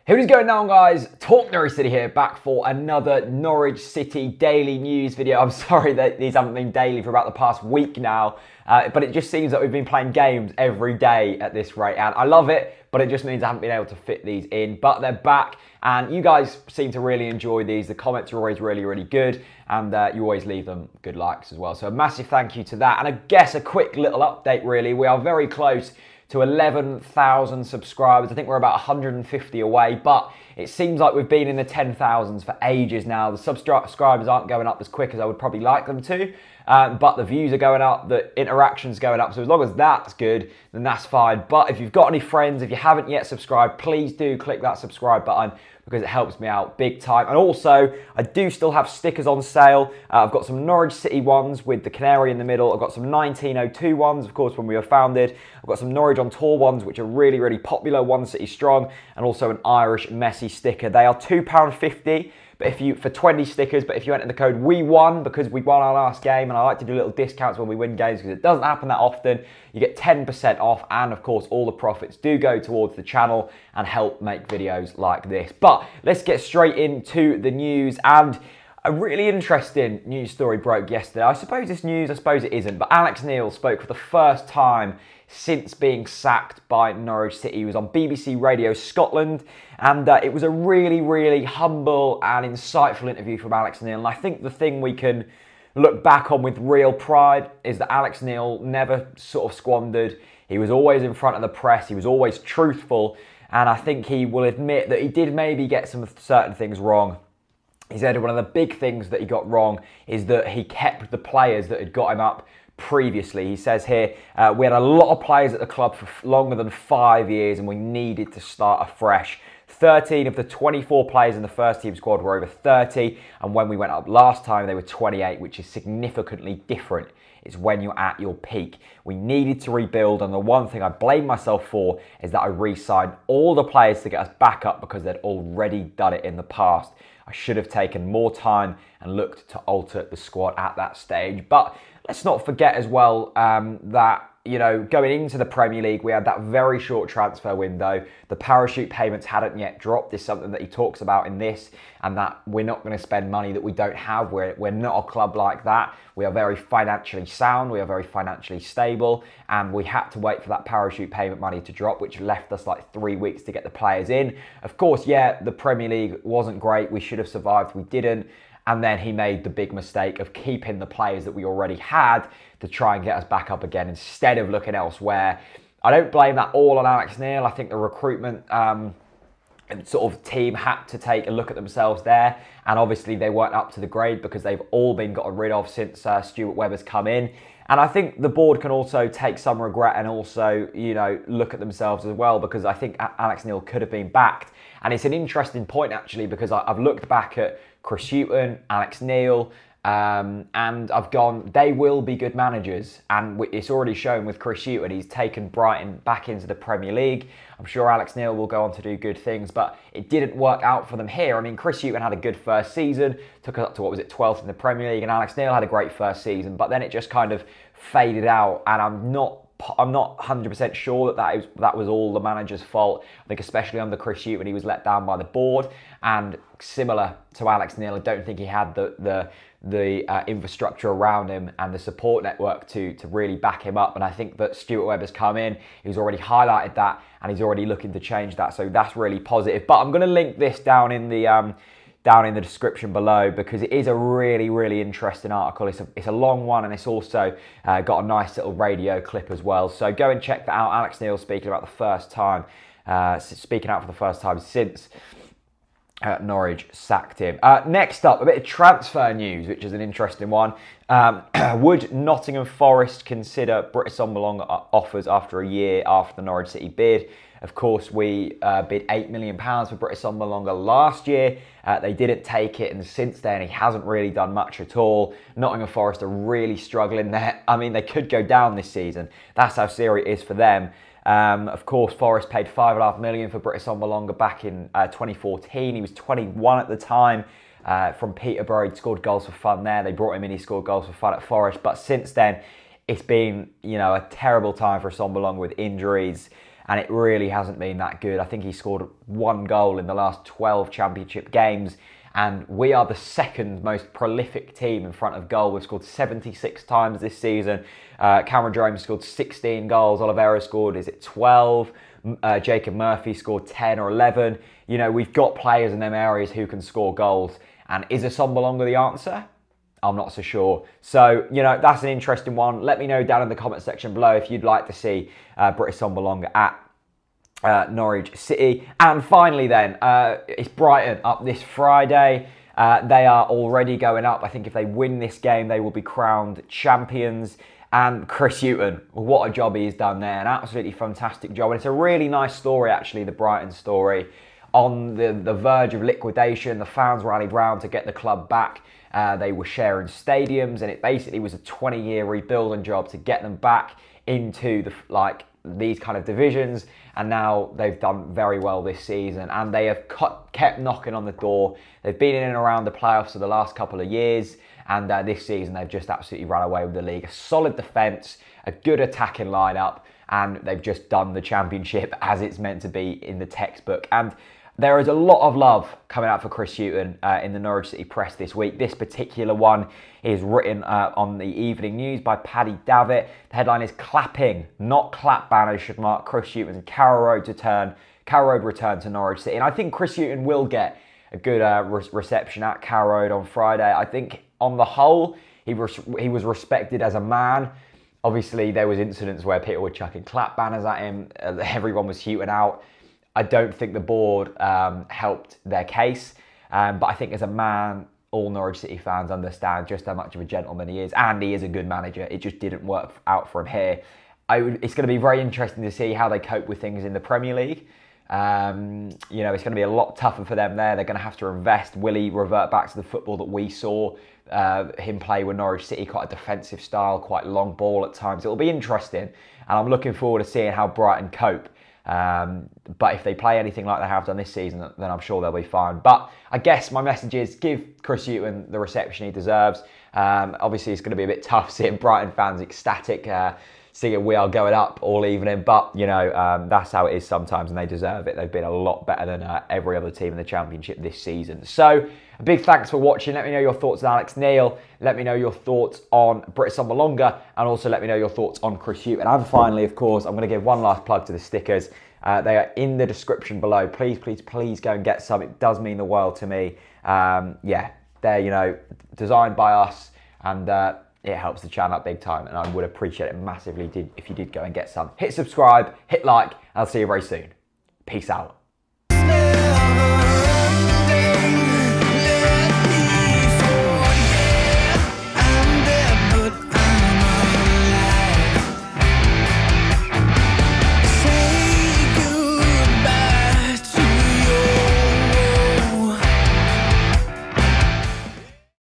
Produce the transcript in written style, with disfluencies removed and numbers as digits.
What is going on, guys? TalkNorwichCity here, back for another Norwich City daily news video. I'm sorry that these haven't been daily for about the past week now, but it just seems that we've been playing games every day at this rate, and I love it, but it just means I haven't been able to fit these in. But they're back, and you guys seem to really enjoy these. The comments are always really good, and you always leave them good likes as well. So a massive thank you to that, and I guess a quick little update really. We are very close to 11,000 subscribers. I think we're about 150 away, but it seems like we've been in the 10,000s for ages now. The subscribers aren't going up as quick as I would probably like them to, but the views are going up, the interaction's going up, so as long as that's good, then that's fine. But if you've got any friends, if you haven't yet subscribed, please do click that subscribe button, because it helps me out big time. And also, I do still have stickers on sale. I've got some Norwich City ones with the canary in the middle. I've got some 1902 ones, of course, when we were founded. I've got some Norwich on Tour ones, which are really popular, one city strong, and also an Irish Messi sticker. They are £2.50. But if you, for 20 stickers, but if you enter the code we won, because we won our last game, and I like to do little discounts when we win games because it doesn't happen that often, you get 10% off, and of course all the profits do go towards the channel and help make videos like this. But let's get straight into the news, and a really interesting news story broke yesterday. I suppose it's news, I suppose it isn't, but Alex Neil spoke for the first time since being sacked by Norwich City. He was on BBC Radio Scotland, and it was a really humble and insightful interview from Alex Neil. And I think the thing we can look back on with real pride is that Alex Neil never sort of squandered. He was always in front of the press. He was always truthful, and I think he will admit that he did maybe get some certain things wrong. He said one of the big things that he got wrong is that he kept the players that had got him up previously. He says here, we had a lot of players at the club for longer than 5 years, and we needed to start afresh. 13 of the 24 players in the first team squad were over 30, and when we went up last time, they were 28, which is significantly different. It's when you're at your peak. We needed to rebuild, and the one thing I blame myself for is that I re-signed all the players to get us back up because they'd already done it in the past. I should have taken more time and looked to alter the squad at that stage. But let's not forget as well that, you know, going into the Premier League, we had that very short transfer window. The parachute payments hadn't yet dropped. Is something that he talks about in this, and that we're not going to spend money that we don't have. We're not a club like that. We are very financially sound. We are very financially stable, and we had to wait for that parachute payment money to drop, which left us like 3 weeks to get the players in. Of course, yeah, the Premier League wasn't great. We should have survived. We didn't. And then he made the big mistake of keeping the players that we already had to try and get us back up again instead of looking elsewhere. I don't blame that all on Alex Neil. I think the recruitment sort of team had to take a look at themselves there. And obviously they weren't up to the grade because they've all been gotten rid of since Stuart Webber's come in. And I think the board can also take some regret and also, you know, look at themselves as well, because I think Alex Neil could have been backed. And it's an interesting point actually, because I've looked back at Chris Hughton, Alex Neil, and I've gone, they will be good managers. And it's already shown with Chris Hughton. He's taken Brighton back into the Premier League. I'm sure Alex Neil will go on to do good things, but it didn't work out for them here. I mean, Chris Hughton had a good first season, took us up to, what was it, 12th in the Premier League, and Alex Neil had a great first season, but then it just kind of faded out, and I'm not 100% sure that was all the manager's fault. I think especially under Chris Hughton, he was let down by the board, and similar to Alex Neil, I don't think he had the infrastructure around him and the support network to really back him up. And I think that Stuart Webber's come in, he's already highlighted that, and he's already looking to change that, so that's really positive. But I'm going to link this down in the description below, because it is a really interesting article. It's a long one, and it's also got a nice little radio clip as well. So go and check that out. Alex Neil speaking out for the first time since Norwich sacked him. Next up, a bit of transfer news, which is an interesting one. Would Nottingham Forest consider Britt Assombalonga offers after a year after the Norwich City bid? Of course, we bid £8 million for Britt Assombalonga last year. They didn't take it, and since then he hasn't really done much at all. Nottingham Forest are really struggling there. I mean, they could go down this season. That's how serious it is for them. Of course, Forest paid £5.5 million for Britt Assombalonga back in 2014. He was 21 at the time. From Peterborough, he'd scored goals for fun there. They brought him in, he scored goals for fun at Forest. But since then, it's been, you know, a terrible time for Assombalonga with injuries. and it really hasn't been that good. I think he scored 1 goal in the last 12 championship games, and we are the second most prolific team in front of goal. We've scored 76 times this season. Cameron Jerome scored 16 goals. Oliveira scored, 12? Jacob Murphy scored 10 or 11. You know, we've got players in them areas who can score goals. And is Assombalonga the answer? I'm not so sure. So, you know, that's an interesting one. Let me know down in the comment section below if you'd like to see Britt Assombalonga at Norwich City. And finally then, it's Brighton up this Friday. They are already going up. I think if they win this game, they will be crowned champions. And Chris Hughton, what a job he's done there. An absolutely fantastic job. And it's a really nice story, actually, the Brighton story. On the verge of liquidation, the fans rallied round to get the club back. They were sharing stadiums, and it basically was a 20-year rebuilding job to get them back into these kind of divisions. And now they've done very well this season, and they have kept knocking on the door. They've been in and around the playoffs for the last couple of years, and this season they've just absolutely run away with the league. A solid defence, a good attacking lineup, and they've just done the championship as it's meant to be in the textbook. And there is a lot of love coming out for Chris Hughton in the Norwich City press this week. This particular one is written on the Evening News by Paddy Davitt. The headline is "Clapping, not clap banners should mark Chris Hughton's Carrow Road return to Norwich City." And I think Chris Hughton will get a good reception at Carrow Road on Friday. I think on the whole, he was respected as a man. Obviously, there was incidents where people were chucking clap banners at him. Everyone was Hughton out. I don't think the board helped their case, but I think as a man, all Norwich City fans understand just how much of a gentleman he is, and he is a good manager. It just didn't work out for him here. It's going to be very interesting to see how they cope with things in the Premier League. You know, it's going to be a lot tougher for them there. They're going to have to invest. Will he revert back to the football that we saw him play with Norwich City? Quite a defensive style, quite long ball at times. It'll be interesting, and I'm looking forward to seeing how Brighton cope. But if they play anything like they have done this season, then I'm sure they'll be fine. But I guess my message is give Chris Hughton the reception he deserves. Obviously, it's going to be a bit tough seeing Brighton fans ecstatic, seeing we are going up all evening. But, you know, that's how it is sometimes, and they deserve it. They've been a lot better than every other team in the Championship this season. So, a big thanks for watching. Let me know your thoughts on Alex Neil. Let me know your thoughts on Britt Assombalonga, and also let me know your thoughts on Chris Hughton. And finally, of course, I'm going to give one last plug to the stickers. They are in the description below. Please, please, please go and get some. It does mean the world to me. Yeah, they're, you know, designed by us, and it helps the channel up big time, and I would appreciate it massively if you did go and get some. Hit subscribe, hit like, and I'll see you very soon. Peace out.